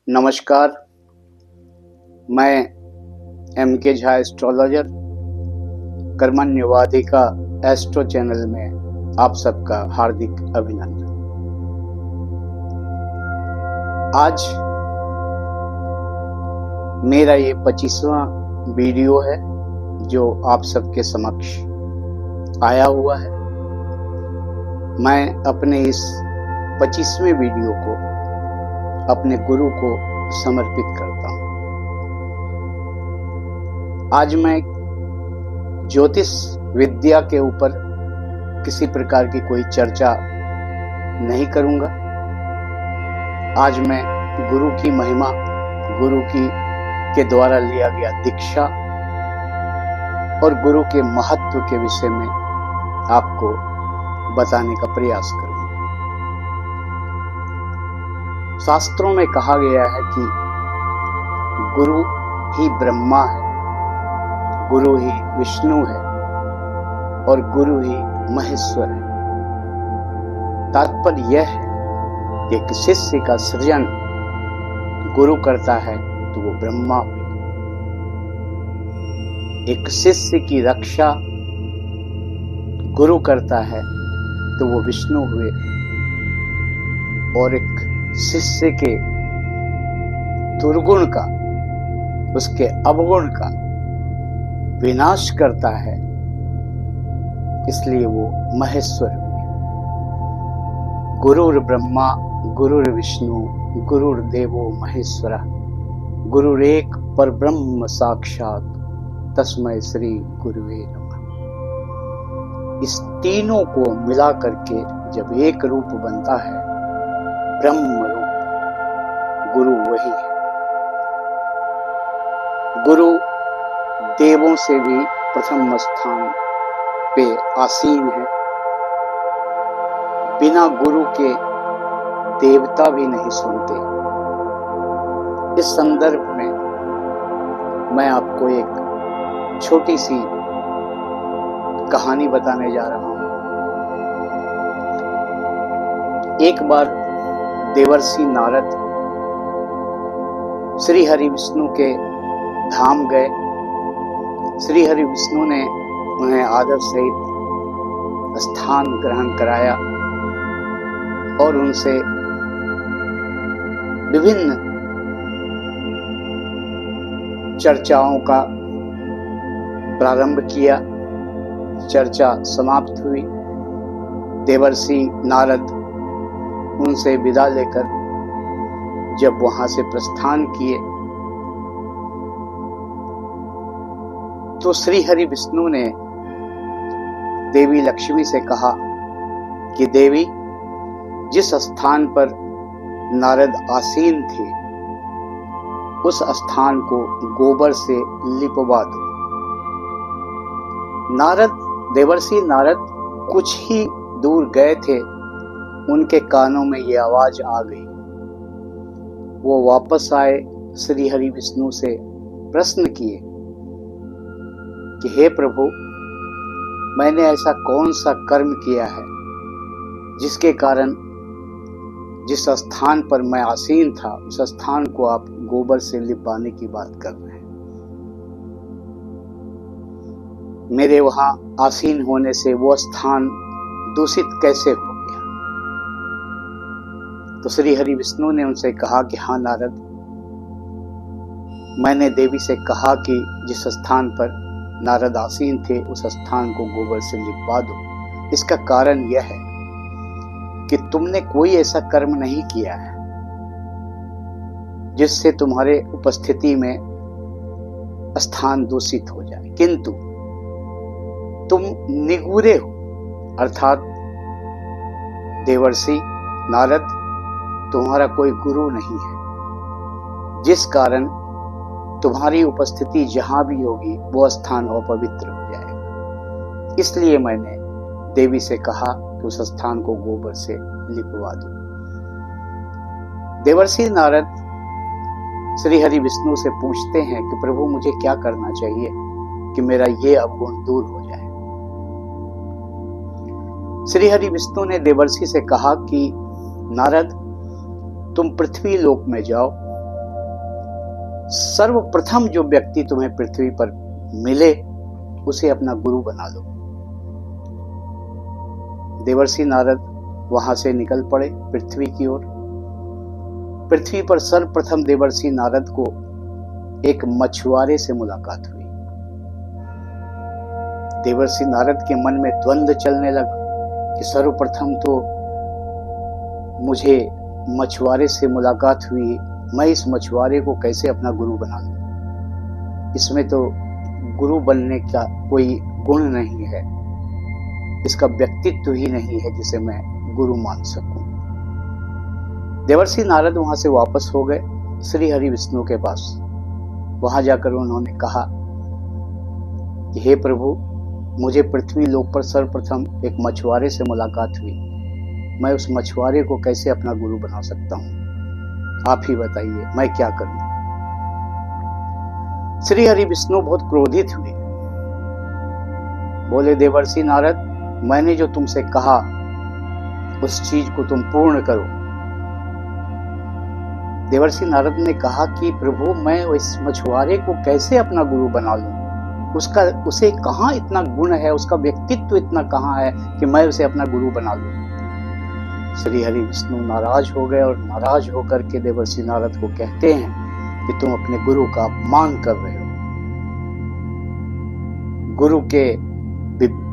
नमस्कार। मैं एम के झा एस्ट्रोलॉजर कर्मण्यवादी का एस्ट्रो चैनल में आप सबका हार्दिक अभिनंदन। आज मेरा ये 25वां वीडियो है जो आप सबके समक्ष आया हुआ है। मैं अपने इस 25वें वीडियो को अपने गुरु को समर्पित करता हूं। आज मैं ज्योतिष विद्या के ऊपर किसी प्रकार की कोई चर्चा नहीं करूंगा। आज मैं गुरु की महिमा, गुरु के द्वारा लिया गया दीक्षा और गुरु के महत्व के विषय में आपको बताने का प्रयास करूंगा। शास्त्रों में कहा गया है कि गुरु ही ब्रह्मा है, गुरु ही विष्णु है और गुरु ही महेश्वर है। तात्पर्य यह है कि एक शिष्य का सृजन गुरु करता है तो वो ब्रह्मा हुए, एक शिष्य की रक्षा गुरु करता है तो वो विष्णु हुए, और एक शिष्य के दुर्गुण का, उसके अवगुण का विनाश करता है, इसलिए वो महेश्वर हुए। गुरुर् ब्रह्मा गुरुर् विष्णु गुरुर्देवो महेश्वरः गुरुरेक परब्रह्म साक्षात तस्मै श्री गुरुवे नमः। इस तीनों को मिला करके जब एक रूप बनता है, ब्रह्म रूप, गुरु वही है। गुरु देवों से भी प्रथम स्थान पे आसीन है। बिना गुरु के देवता भी नहीं सुनते। इस संदर्भ में मैं आपको एक छोटी सी कहानी बताने जा रहा हूं। एक बार देवर्षि नारद श्री हरि विष्णु के धाम गए। श्री हरि विष्णु ने उन्हें आदर सहित स्थान ग्रहण कराया और उनसे विभिन्न चर्चाओं का प्रारंभ किया। चर्चा समाप्त हुई। देवर्षि नारद उनसे विदा लेकर जब वहां से प्रस्थान किए तो श्री हरि विष्णु ने देवी लक्ष्मी से कहा कि देवी, जिस स्थान पर नारद आसीन थे उस स्थान को गोबर से लिपवा दो। देवर्षि नारद कुछ ही दूर गए थे, उनके कानों में ये आवाज आ गई। वो वापस आए, श्री हरि विष्णु से प्रश्न किए कि हे प्रभु, मैंने ऐसा कौन सा कर्म किया है जिसके कारण जिस स्थान पर मैं आसीन था उस स्थान को आप गोबर से लिपवाने की बात कर रहे हैं। मेरे वहां आसीन होने से वो स्थान दूषित कैसे हो गया? तो श्री हरि विष्णु ने उनसे कहा कि हाँ नारद, मैंने देवी से कहा कि जिस स्थान पर नारद आसीन थे उस स्थान को गोबर से लिपवा दो। इसका कारण यह है कि तुमने कोई ऐसा कर्म नहीं किया है जिससे तुम्हारे उपस्थिति में स्थान दूषित हो जाए, किंतु तुम निगूरे हो, अर्थात देवर्षि नारद, तुम्हारा कोई गुरु नहीं है, जिस कारण तुम्हारी उपस्थिति जहां भी होगी वो स्थान अपवित्र हो जाएगा। इसलिए मैंने देवी से कहा कि उस स्थान को गोबर से लिपवा दो। देवर्षि नारद श्री हरि विष्णु से पूछते हैं कि प्रभु, मुझे क्या करना चाहिए कि मेरा ये अवगुण दूर हो जाए? श्री हरि विष्णु ने देवर्षि से कहा कि नारद, तुम पृथ्वी लोक में जाओ सर्वप्रथम जो व्यक्ति तुम्हें पृथ्वी पर मिले उसे अपना गुरु बना लो। देवर्षि नारद वहां से निकल पड़े पृथ्वी की ओर। पृथ्वी पर सर्वप्रथम देवर्षि नारद को एक मछुआरे से मुलाकात हुई। देवर्षि नारद के मन में द्वंद्व चलने लगा कि सर्वप्रथम तो मुझे मछुआरे से मुलाकात हुई, मैं इस मछुआरे को कैसे अपना गुरु बना लूं? इसमें तो गुरु बनने का कोई गुण नहीं है, इसका व्यक्तित्व ही नहीं है जिसे मैं गुरु मान सकूं। देवर्षि नारद वहां से वापस हो गए श्री हरि विष्णु के पास। वहां जाकर उन्होंने कहा कि हे प्रभु, मुझे पृथ्वी लोक पर सर्वप्रथम एक मछुआरे से मुलाकात हुई, मैं उस मछुआरे को कैसे अपना गुरु बना सकता हूं? आप ही बताइए, मैं क्या करूं? श्री हरि विष्णु बहुत क्रोधित हुए। बोले, देवर्षि नारद, मैंने जो तुमसे कहा उस चीज को तुम पूर्ण करो। देवर्षि नारद ने कहा कि प्रभु, मैं इस मछुआरे को कैसे अपना गुरु बना लूं? उसे कहां इतना गुण है, उसका व्यक्तित्व इतना कहां है कि मैं उसे अपना गुरु बना लूं? श्री हरि विष्णु नाराज हो गए और नाराज होकर के देवर्षि नारद को कहते हैं कि तुम अपने गुरु का अपमान कर रहे हो, गुरु के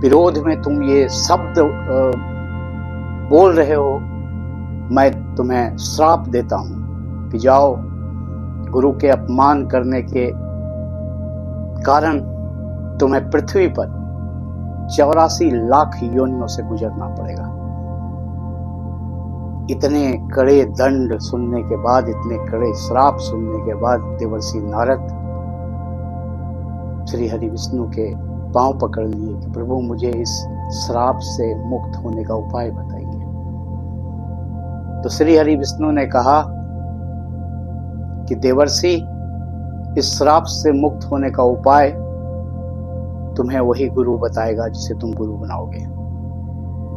विरोध में तुम ये शब्द बोल रहे हो। मैं तुम्हें श्राप देता हूं कि जाओ, गुरु के अपमान करने के कारण तुम्हें पृथ्वी पर 84 लाख योनियों से गुजरना पड़ेगा। इतने कड़े दंड सुनने के बाद, इतने कड़े श्राप सुनने के बाद देवर्षि नारद श्री हरि विष्णु के पांव पकड़ लिए कि प्रभु, मुझे इस श्राप से मुक्त होने का उपाय बताइए। तो श्री हरि विष्णु ने कहा कि देवर्षि, इस श्राप से मुक्त होने का उपाय तुम्हें वही गुरु बताएगा जिसे तुम गुरु बनाओगे।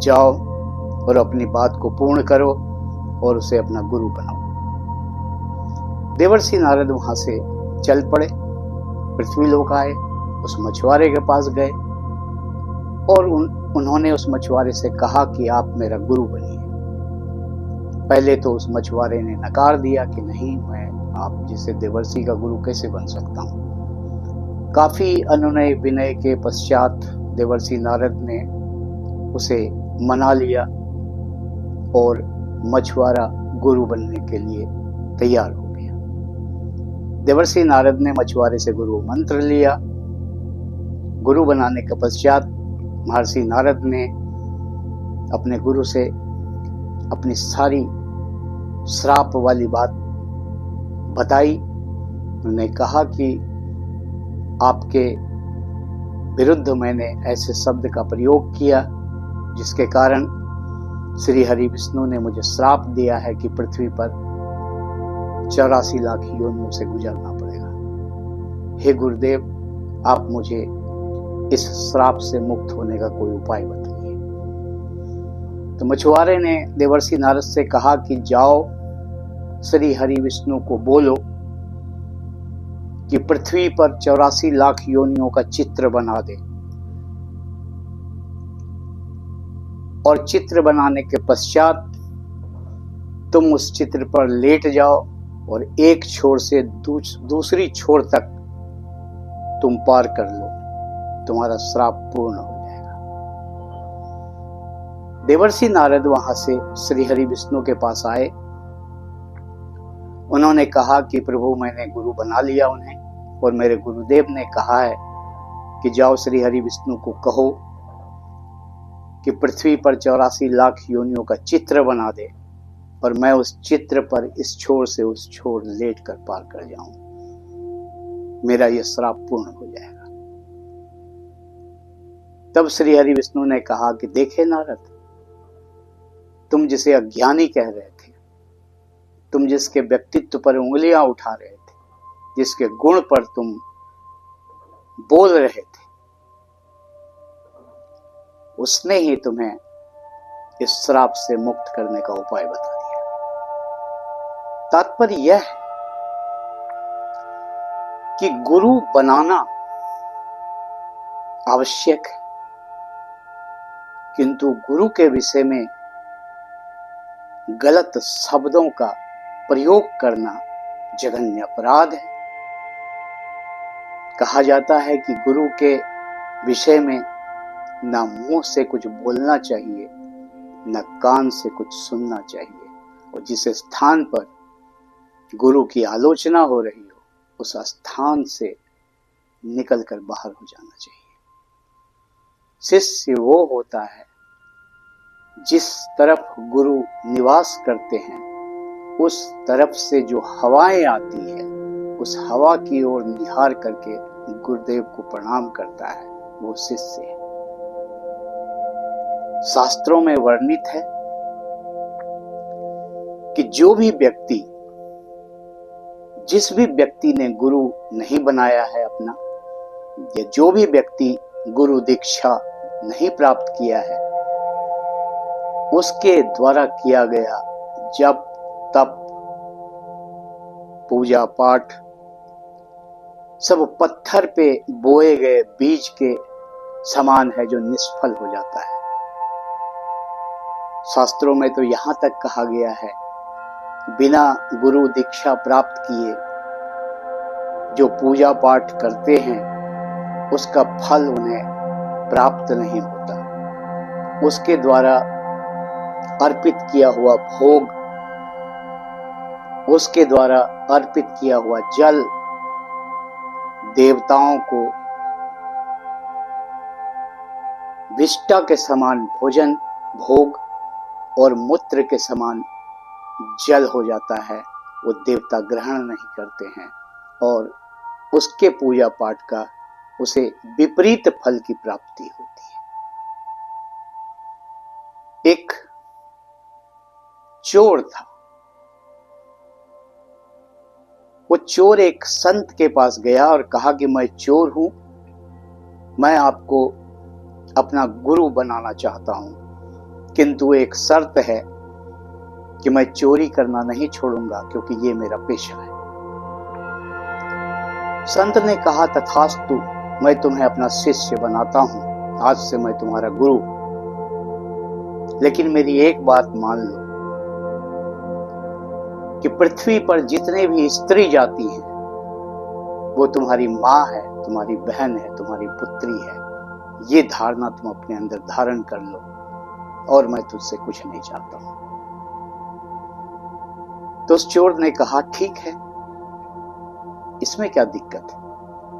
जाओ और अपनी बात को पूर्ण करो और उसे अपना गुरु बनाओ। देवर्षि नारद वहां से चल पड़े, पृथ्वी लोक आए, उस मछुआरे के पास गए और उन्होंने उस मछुआरे से कहा कि आप मेरा गुरु बनिए। पहले तो उस मछुआरे ने नकार दिया कि नहीं, मैं आप जैसे देवर्षि का गुरु कैसे बन सकता हूं। काफी अनुनय विनय के पश्चात देवर्षि नारद ने उसे मना लिया और मछुआरा गुरु बनने के लिए तैयार हो गया। देवर्षि नारद ने मछुआरे से गुरु मंत्र लिया। गुरु बनाने के पश्चात महर्षि नारद ने अपने गुरु से अपनी सारी श्राप वाली बात बताई। उन्होंने कहा कि आपके विरुद्ध मैंने ऐसे शब्द का प्रयोग किया जिसके कारण श्री हरि विष्णु ने मुझे श्राप दिया है कि पृथ्वी पर 84 लाख योनियों से गुजरना पड़ेगा। हे गुरुदेव, आप मुझे इस श्राप से मुक्त होने का कोई उपाय बताइए। तो मछुआरे ने देवर्षि नारद से कहा कि जाओ, श्री हरि विष्णु को बोलो कि पृथ्वी पर 84 लाख योनियों का चित्र बना दे, और चित्र बनाने के पश्चात तुम उस चित्र पर लेट जाओ और एक छोर से दूसरी छोर तक तुम पार कर लो, तुम्हारा श्राप पूर्ण हो जाएगा। देवर्षि नारद वहां से श्री हरि विष्णु के पास आए। उन्होंने कहा कि प्रभु, मैंने गुरु बना लिया उन्हें और मेरे गुरुदेव ने कहा है कि जाओ श्री हरि विष्णु को कहो कि पृथ्वी पर 84 लाख योनियों का चित्र बना दे और मैं उस चित्र पर इस छोर से उस छोर लेट कर पार कर जाऊं, मेरा यह श्राप पूर्ण हो जाएगा। तब श्री हरि विष्णु ने कहा कि देखे नारद, तुम जिसे अज्ञानी कह रहे थे, तुम जिसके व्यक्तित्व पर उंगलियां उठा रहे थे, जिसके गुण पर तुम बोल रहे थे, उसने ही तुम्हें इस श्राप से मुक्त करने का उपाय बता दिया। तात्पर्य यह है कि गुरु बनाना आवश्यक है, किंतु गुरु के विषय में गलत शब्दों का प्रयोग करना जघन्य अपराध है। कहा जाता है कि गुरु के विषय में न मुंह से कुछ बोलना चाहिए, न कान से कुछ सुनना चाहिए, और जिस स्थान पर गुरु की आलोचना हो रही हो उस स्थान से निकलकर बाहर हो जाना चाहिए। शिष्य वो होता है जिस तरफ गुरु निवास करते हैं उस तरफ से जो हवाएं आती है उस हवा की ओर निहार करके गुरुदेव को प्रणाम करता है, वो शिष्य है। शास्त्रों में वर्णित है कि जो भी व्यक्ति, जिस भी व्यक्ति ने गुरु नहीं बनाया है अपना, या जो भी व्यक्ति गुरु दीक्षा नहीं प्राप्त किया है, उसके द्वारा किया गया जप तप पूजा पाठ सब पत्थर पे बोए गए बीज के समान है जो निष्फल हो जाता है। शास्त्रों में तो यहां तक कहा गया है बिना गुरु दीक्षा प्राप्त किए जो पूजा पाठ करते हैं उसका फल उन्हें प्राप्त नहीं होता। उसके द्वारा अर्पित किया हुआ भोग, उसके द्वारा अर्पित किया हुआ जल देवताओं को विष्टा के समान भोजन भोग और मूत्र के समान जल हो जाता है। वो देवता ग्रहण नहीं करते हैं और उसके पूजा पाठ का उसे विपरीत फल की प्राप्ति होती है। एक चोर था। वो चोर एक संत के पास गया और कहा कि मैं चोर हूं, मैं आपको अपना गुरु बनाना चाहता हूं, किंतु एक शर्त है कि मैं चोरी करना नहीं छोड़ूंगा क्योंकि ये मेरा पेशा है। संत ने कहा तथास्तु, मैं तुम्हें अपना शिष्य बनाता हूं, आज से मैं तुम्हारा गुरु, लेकिन मेरी एक बात मान लो कि पृथ्वी पर जितने भी स्त्री जाती हैं वो तुम्हारी माँ है, तुम्हारी बहन है, तुम्हारी पुत्री है। ये धारणा तुम अपने अंदर धारण कर लो और मैं तुझसे कुछ नहीं चाहता हूं। तो उस चोर ने कहा ठीक है, इसमें क्या दिक्कत है,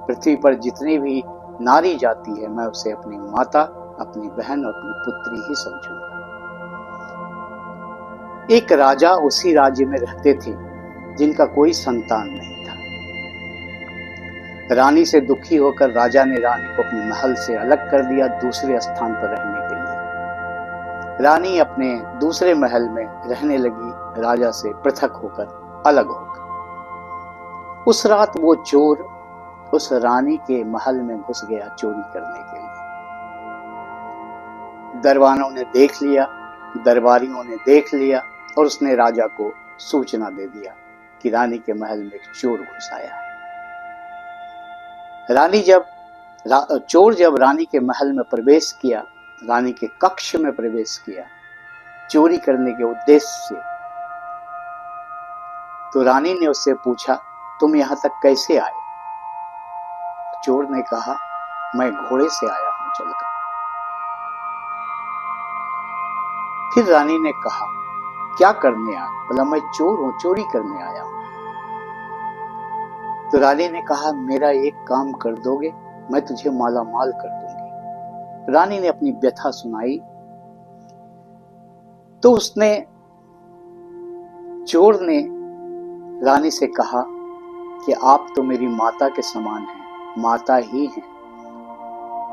पृथ्वी पर जितनी भी नारी जाती है मैं उसे अपनी माता, अपनी बहन और अपनी पुत्री ही समझूंगा। एक राजा उसी राज्य में रहते थे जिनका कोई संतान नहीं था। रानी से दुखी होकर राजा ने रानी को अपने महल से अलग कर दिया दूसरे स्थान पर रहने के लिए। रानी अपने दूसरे महल में रहने लगी, राजा से पृथक होकर, अलग होकर। उस रात वो चोर उस रानी के महल में घुस गया चोरी करने के लिए। दरबारों ने देख लिया, दरबारियों ने देख लिया और उसने राजा को सूचना दे दिया कि रानी के महल में एक चोर घुस आया। चोर जब रानी के महल में प्रवेश किया, रानी के कक्ष में प्रवेश किया चोरी करने के उद्देश्य से, तो रानी ने उससे पूछा तुम यहां तक कैसे आए? चोर ने कहा मैं घोड़े से आया हूं चलकर। फिर रानी ने कहा क्या करने आया? बोला मैं चोर हूं, चोरी करने आया हूं। तो रानी ने कहा मेरा एक काम कर दोगे, मैं तुझे माला माल कर दूंगी। रानी ने अपनी व्यथा सुनाई तो उसने, चोर ने रानी से कहा कि आप तो मेरी माता के समान हैं, माता ही हैं,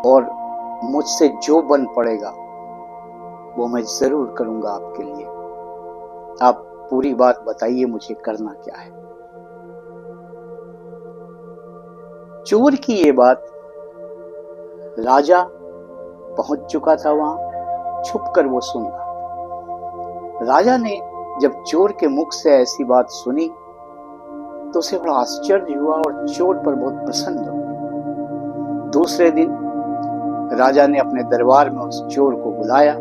और मुझसे जो बन पड़ेगा वो मैं जरूर करूंगा आपके लिए। आप पूरी बात बताइए मुझे करना क्या है। चोर की ये बात राजा पहुंच चुका था, वहां छुपकर वो सुन रहा। राजा ने जब चोर के मुख से ऐसी बात सुनी तो उसे बड़ा आश्चर्य हुआ और चोर पर बहुत प्रसन्न हुआ। दूसरे दिन राजा ने अपने दरबार में उस चोर को बुलाया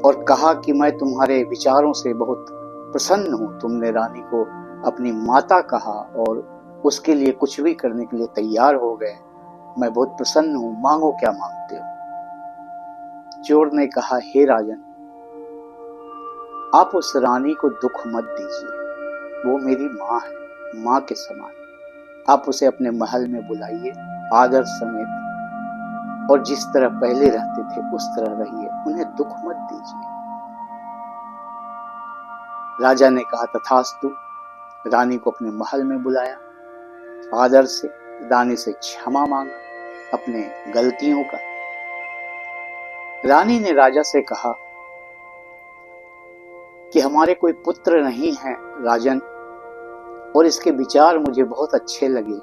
और कहा कि मैं तुम्हारे विचारों से बहुत प्रसन्न हूं। तुमने रानी को अपनी माता कहा और उसके लिए कुछ भी करने के लिए तैयार हो गए। मैं बहुत प्रसन्न हूं, मांगो क्या मांगते हो। चोर ने कहा, हे राजन, आप उस रानी को दुख मत दीजिए, वो मेरी माँ है, माँ के समान। आप उसे अपने महल में बुलाइए आदर समेत, और जिस तरह पहले रहते थे उस तरह रहिए, उन्हें दुख मत दीजिए। राजा ने कहा, तथास्तु। रानी को अपने महल में बुलाया, आदर से रानी से क्षमा मांगा अपने गलतियों का। रानी ने राजा से कहा कि हमारे कोई पुत्र नहीं है राजन, और इसके विचार मुझे बहुत अच्छे लगे,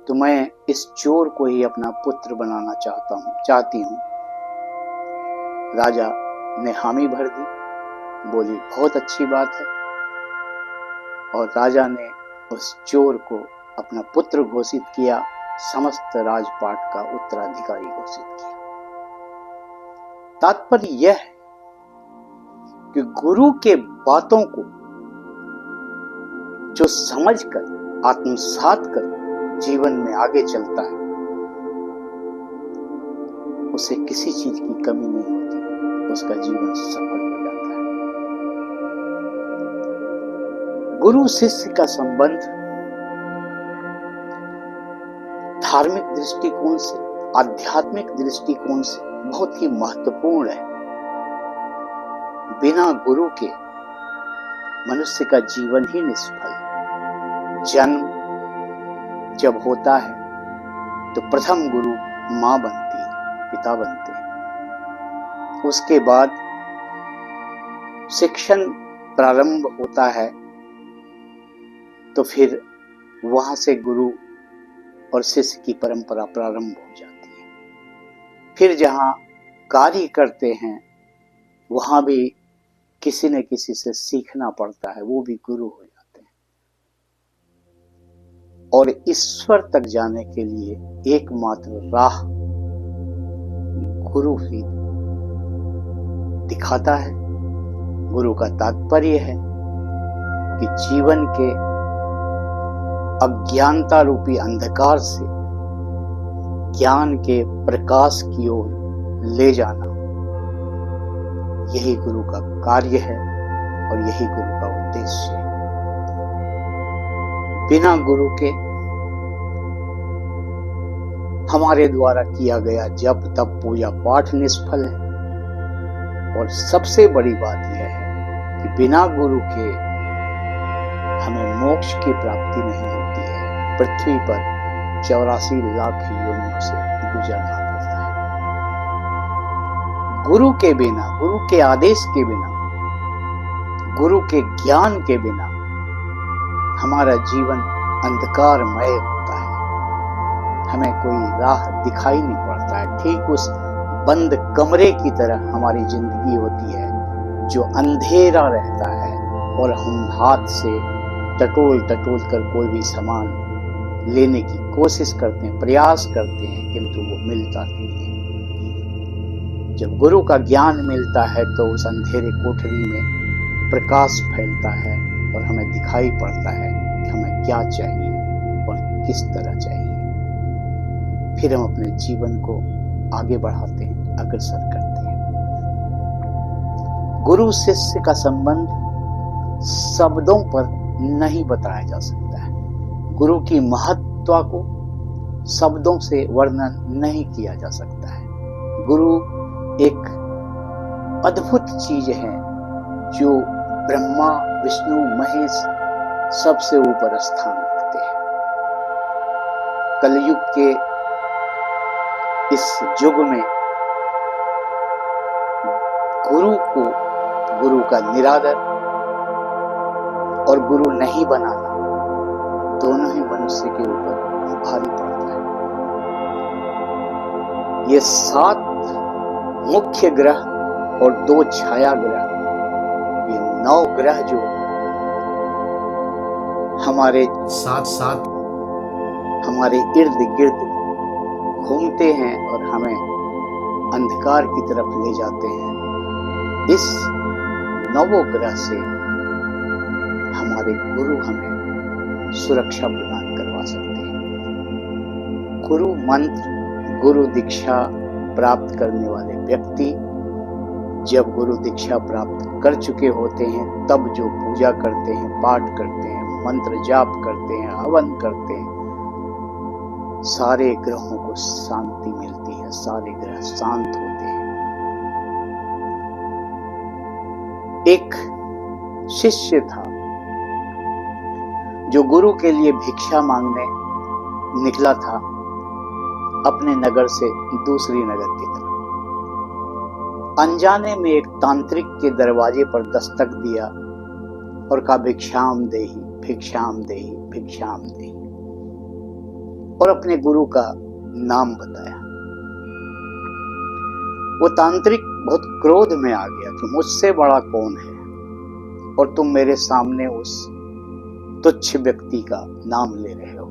तो मैं इस चोर को ही अपना पुत्र बनाना चाहती हूँ। राजा ने हामी भर दी, बोली बहुत अच्छी बात है, और राजा ने उस चोर को अपना पुत्र घोषित किया, समस्त राजपाट का उत्तराधिकारी घोषित किया। तात्पर्य यह है कि गुरु के बातों को जो समझकर आत्मसात कर जीवन में आगे चलता है, उसे किसी चीज की कमी नहीं होती, उसका जीवन सफल हो जाता है। गुरु शिष्य का संबंध धार्मिक दृष्टिकोण से, आध्यात्मिक दृष्टिकोण से बहुत ही महत्वपूर्ण है। बिना गुरु के मनुष्य का जीवन ही निष्फल है। जन्म जब होता है तो प्रथम गुरु मां बनती है, पिता बनते हैं। उसके बाद शिक्षण प्रारंभ होता है, तो फिर वहां से गुरु और शिष्य की परंपरा प्रारंभ हो जाती है। फिर जहां कार्य करते हैं वहां भी किसी न किसी से सीखना पड़ता है, वो भी गुरु हो जाते हैं। और ईश्वर तक जाने के लिए एकमात्र राह गुरु ही दिखाता है। गुरु का तात्पर्य है कि जीवन के अज्ञानता रूपी अंधकार से ज्ञान के प्रकाश की ओर ले जाना, यही गुरु का कार्य है और यही गुरु का उद्देश्य है। बिना गुरु के हमारे द्वारा किया गया जप तप पूजा पाठ निष्फल है। और सबसे बड़ी बात यह है कि बिना गुरु के हमें मोक्ष की प्राप्ति नहीं होती है। पृथ्वी पर 84 लाख योनियों से गुजरना पड़ता है। गुरु के बिना, गुरु के आदेश के बिना, गुरु के ज्ञान के बिना हमारा जीवन अंधकारमय होता है। हमें कोई राह दिखाई नहीं पड़ता है। ठीक उस बंद कमरे की तरह हमारी जिंदगी होती है जो अंधेरा रहता है, और हम हाथ से टटोल कर कोई भी सामान लेने की कोशिश करते हैं, प्रयास करते हैं, किंतु वो मिलता नहीं है। जब गुरु का ज्ञान मिलता है तो उस अंधेरे कोठरी में प्रकाश फैलता है और हमें दिखाई पड़ता है कि हमें क्या चाहिए और किस तरह चाहिए। फिर हम अपने जीवन को आगे बढ़ाते हैं, अग्रसर करते हैं। गुरु शिष्य का संबंध शब्दों पर नहीं बताया जा सकता है। गुरु की महत्ता को शब्दों से वर्णन नहीं किया जा सकता है। गुरु एक अद्भुत चीज है जो ब्रह्मा विष्णु महेश सबसे ऊपर स्थान रखते हैं। कलयुग के इस युग में गुरु का निरादर और गुरु नहीं बनाना दोनों ही मनुष्य के ऊपर भारी पड़ता है। ये 7 मुख्य ग्रह और 2 छाया ग्रह, ये 9 ग्रह जो हमारे साथ साथ हमारे इर्द गिर्द घूमते हैं और हमें अंधकार की तरफ ले जाते हैं। इस नवोग्रह से हमारे गुरु हमें सुरक्षा प्रदान करवा सकते हैं। गुरु मंत्र, गुरु दीक्षा प्राप्त करने वाले व्यक्ति जब गुरु दीक्षा प्राप्त कर चुके होते हैं तब जो पूजा करते हैं, पाठ करते हैं, मंत्र जाप करते हैं, हवन करते हैं, सारे ग्रहों को शांति मिलती है, सारे ग्रह शांत होते हैं। एक शिष्य था जो गुरु के लिए भिक्षा मांगने निकला था अपने नगर से दूसरी नगर की तरफ। अनजाने में एक तांत्रिक के दरवाजे पर दस्तक दिया और कहा भिक्षाम देहि, भिक्षाम देहि, भिक्षाम देहि, और अपने गुरु का नाम बताया। वो तांत्रिक बहुत क्रोध में आ गया कि मुझसे बड़ा कौन है और तुम मेरे सामने उस तुच्छ व्यक्ति का नाम ले रहे हो।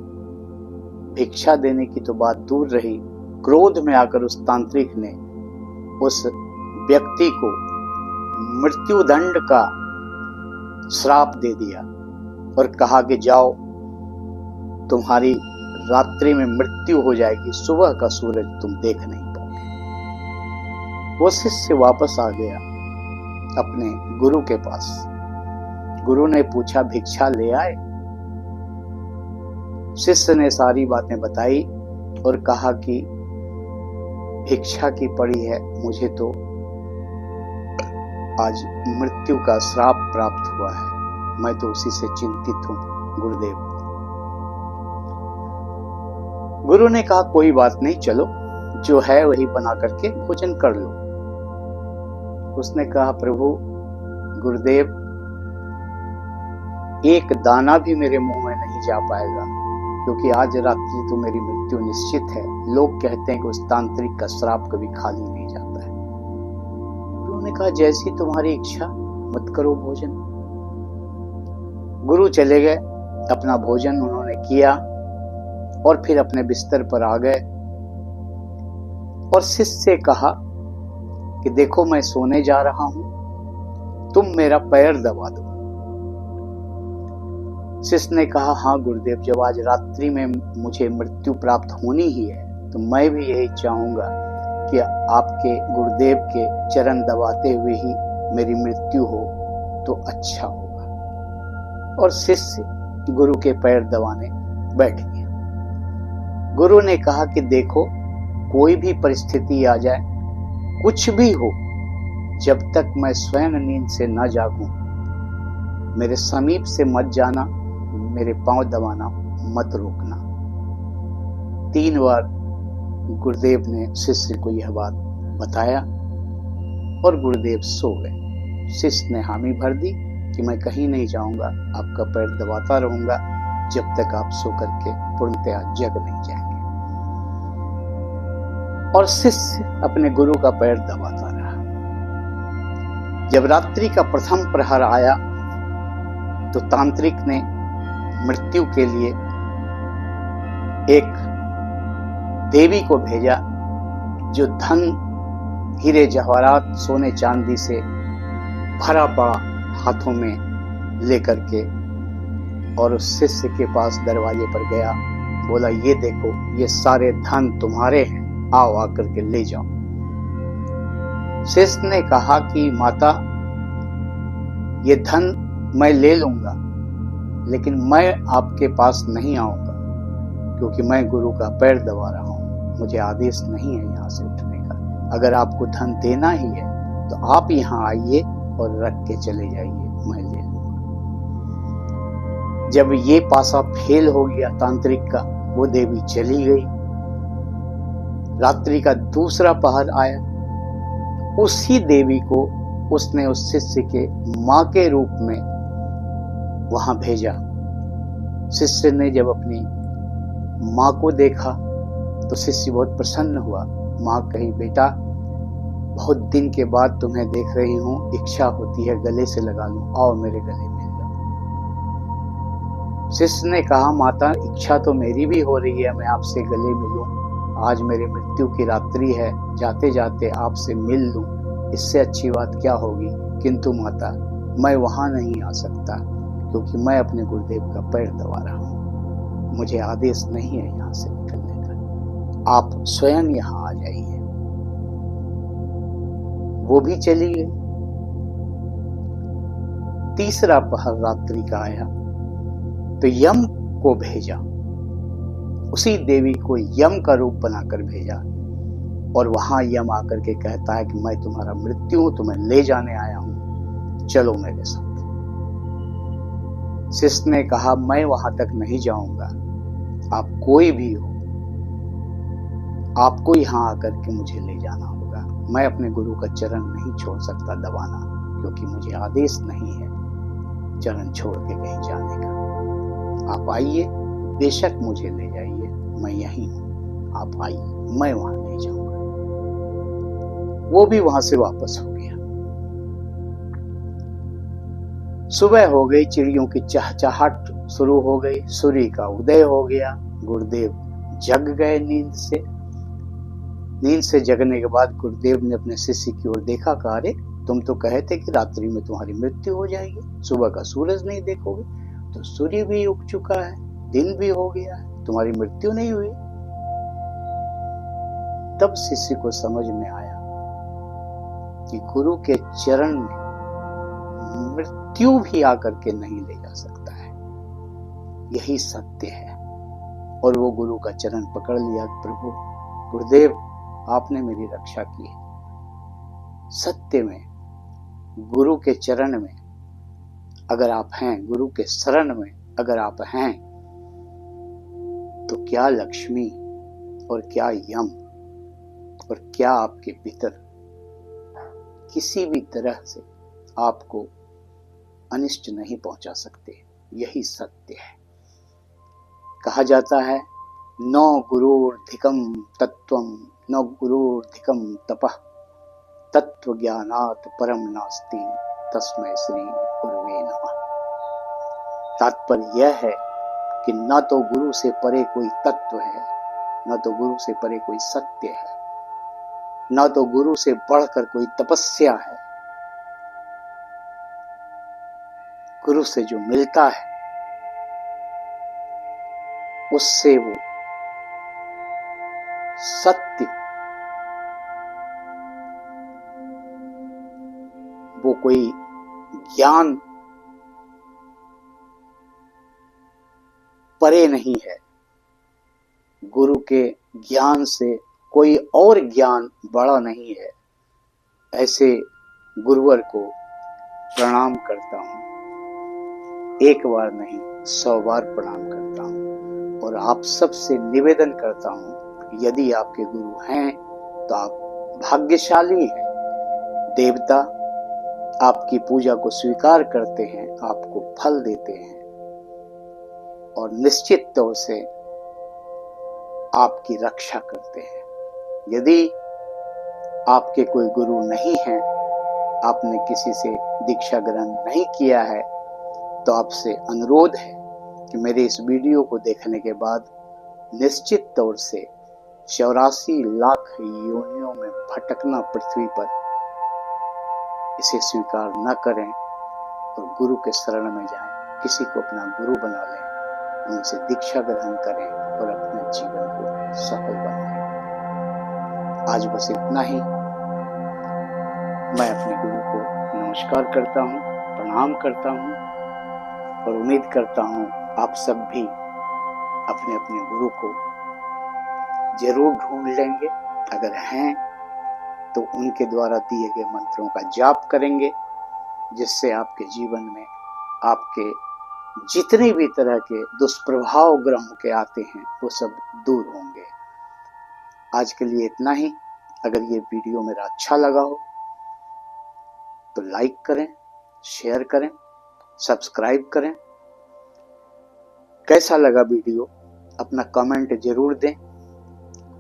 भिक्षा देने की तो बात दूर रही, क्रोध में आकर उस तांत्रिक ने उस व्यक्ति को मृत्युदंड का श्राप दे दिया और कहा कि जाओ, तुम्हारी रात्रि में मृत्यु हो जाएगी, सुबह का सूरज तुम देख नहीं पाओगे। वो शिष्य वापस आ गया अपने गुरु के पास। गुरु ने पूछा भिक्षा ले आए? शिष्य ने सारी बातें बताई और कहा कि भिक्षा की पड़ी है, मुझे तो आज मृत्यु का श्राप प्राप्त हुआ है, मैं तो उसी से चिंतित हूं गुरुदेव। गुरु ने कहा कोई बात नहीं, चलो जो है वही बना करके भोजन कर लो। उसने कहा प्रभु गुरुदेव, एक दाना भी मेरे मुंह में नहीं जा पाएगा क्योंकि आज रात्रि तो मेरी मृत्यु निश्चित है। लोग कहते हैं कि उस तांत्रिक का श्राप कभी खाली नहीं जाता है। उन्होंने कहा जैसी तुम्हारी इच्छा, मत करो भोजन। गुरु चले गए, अपना भोजन उन्होंने किया और फिर अपने बिस्तर पर आ गए और शिष्य से कहा कि देखो मैं सोने जा रहा हूं, तुम मेरा पैर दबा दो। शिष्य ने कहा हाँ गुरुदेव, जब आज रात्रि में मुझे मृत्यु प्राप्त होनी ही है तो मैं भी यही चाहूंगा कि आपके गुरुदेव के चरण दबाते हुए ही मेरी मृत्यु हो तो अच्छा होगा। और शिष्य गुरु के पैर दबाने बैठ गया। गुरु ने कहा कि देखो कोई भी परिस्थिति आ जाए, कुछ भी हो, जब तक मैं स्वयं नींद से न जागूं, मेरे समीप से मत जाना, मेरे पांव दबाना मत रोकना। 3 बार गुरुदेव ने शिष्य को यह बात बताया और गुरुदेव सो गए। शिष्य ने हामी भर दी कि मैं कहीं नहीं जाऊंगा, आपका पैर दबाता रहूंगा जब तक आप सो करके पूर्णतया जग नहीं जाएंगे। और शिष्य अपने गुरु का पैर दबाता रहा। जब रात्रि का प्रथम प्रहर आया तो तांत्रिक ने मृत्यु के लिए एक देवी को भेजा जो धन, हीरे जवाहरात, सोने चांदी से भरा पड़ा हाथों में लेकर के, और उस शिष्य के पास दरवाजे पर गया, बोला ये देखो ये सारे धन तुम्हारे हैं, आओ आकर के ले जाओ। शिष्य ने कहा कि माता ये धन मैं ले लूंगा लेकिन मैं आपके पास नहीं आऊंगा क्योंकि मैं गुरु का पैर दबा रहा हूं, मुझे आदेश नहीं है यहाँ से उठने का। अगर आपको धन देना ही है तो आप यहाँ आइए और रख के चले जाइए, मैं ले लूंगा। जब ये पासा फेल हो गया तांत्रिक का, वो देवी चली गई। रात्रि का दूसरा पहर आया, उसी देवी को उसने उस शिष्य के मां के रूप में वहां भेजा। शिष्य ने जब अपनी मां को देखा तो शिष्य बहुत प्रसन्न हुआ। मां कही बेटा बहुत दिन के बाद तुम्हें देख रही हूं, इच्छा होती है गले से लगा लूं, आओ मेरे गले मिल जाओ। शिष्य ने कहा, माता इच्छा तो मेरी भी हो रही है मैं आपसे गले मिलूं। आज मेरी मृत्यु की रात्रि है, जाते जाते आपसे मिल लूं, इससे अच्छी बात क्या होगी। किंतु माता मैं वहां नहीं आ सकता, क्योंकि मैं अपने गुरुदेव का पैर दबा रहा हूं। मुझे आदेश नहीं है यहाँ से निकलने का, आप स्वयं यहाँ आ जाइए। वो भी चली गई। तीसरा पहर रात्रि का आया तो यम को भेजा, उसी देवी को यम का रूप बनाकर भेजा, और वहां यम आकर के कहता है कि मैं तुम्हारा मृत्यु हूं, तुम्हें ले जाने आया हूं, चलो मेरे साथ। शिष्य ने कहा, मैं वहां तक नहीं जाऊंगा, आप कोई भी हो, आपको यहां आकर के मुझे ले जाना होगा। मैं अपने गुरु का चरण नहीं छोड़ सकता दबाना, क्योंकि मुझे आदेश नहीं है चरण छोड़ के कहीं जाने का। आप आइए, बेशक मुझे ले जाइए, मैं यहीं हूं, आप आइए, मैं वहां नहीं जाऊंगा। वो भी वहां से वापस हो गया। सुबह हो गई, चिड़ियों की चहचहाट शुरू हो गई, सूर्य का उदय हो गया। गुरुदेव जग गए नींद से। नींद से जगने के बाद गुरुदेव ने अपने शिष्य की ओर देखा, कहा, अरे तुम तो कहे थे कि रात्रि में तुम्हारी मृत्यु हो जाएगी, सुबह का सूरज नहीं देखोगे। तो सूर्य भी उग चुका है, दिन भी हो गया है, तुम्हारी मृत्यु नहीं हुई। तब शिष्य को समझ में आया कि गुरु के चरण में मृत्यु भी आकर के नहीं ले जा सकता है, यही सत्य है। और वो गुरु का चरण पकड़ लिया, प्रभु गुरुदेव आपने मेरी रक्षा की है। सत्य में गुरु के चरण में अगर आप हैं, गुरु के शरण में अगर आप हैं, तो क्या लक्ष्मी और क्या यम और क्या आपके पितर किसी भी तरह से आपको अनिष्ट नहीं पहुंचा सकते। यही सत्य है। कहा जाता है, न गुरुर्धिकम तत्वम न गुरुर्धिकम तपः, तत्व ज्ञानात् परम नास्ति, तस्मै श्री गुरुवे नमः। तात्पर्य यह है कि न तो गुरु से परे कोई तत्व है, न तो गुरु से परे कोई सत्य है, न तो गुरु से बढ़कर कोई तपस्या है। गुरु से जो मिलता है उससे वो सत्य, वो कोई ज्ञान परे नहीं है। गुरु के ज्ञान से कोई और ज्ञान बड़ा नहीं है। ऐसे गुरुवर को प्रणाम करता हूं, एक बार नहीं 100 बार प्रणाम करता हूं। और आप सबसे निवेदन करता हूं, यदि आपके गुरु हैं तो आप भाग्यशाली हैं। देवता आपकी पूजा को स्वीकार करते हैं, आपको फल देते हैं, और निश्चित तौर से आपकी रक्षा करते हैं। यदि आपके कोई गुरु नहीं है, आपने किसी से दीक्षा ग्रहण नहीं किया है, तो आपसे अनुरोध है कि मेरे इस वीडियो को देखने के बाद निश्चित तौर से 84 लाख योनियों में भटकना पृथ्वी पर, इसे स्वीकार न करें और गुरु के शरण में जाएं, किसी को अपना गुरु बना लें, उनसे दीक्षा ग्रहण करें और अपने जीवन को सफल बनाएं। आज बस इतना ही। मैं अपने गुरु को नमस्कार करता हूँ, प्रणाम करता हूँ, और उम्मीद करता हूँ आप सब भी अपने अपने गुरु को जरूर ढूंढ लेंगे। अगर हैं तो उनके द्वारा दिए गए मंत्रों का जाप करेंगे, जिससे आपके जीवन में आपके जितने भी तरह के दुष्प्रभाव ग्रहों के आते हैं वो सब दूर होंगे। आज के लिए इतना ही। अगर ये वीडियो मेरा अच्छा लगा हो तो लाइक करें, शेयर करें, सब्सक्राइब करें। कैसा लगा वीडियो अपना कमेंट जरूर दें।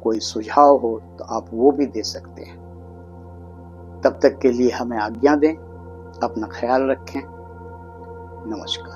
कोई सुझाव हो तो आप वो भी दे सकते हैं। तब तक के लिए हमें आज्ञा दें। अपना ख्याल रखें। नमस्कार।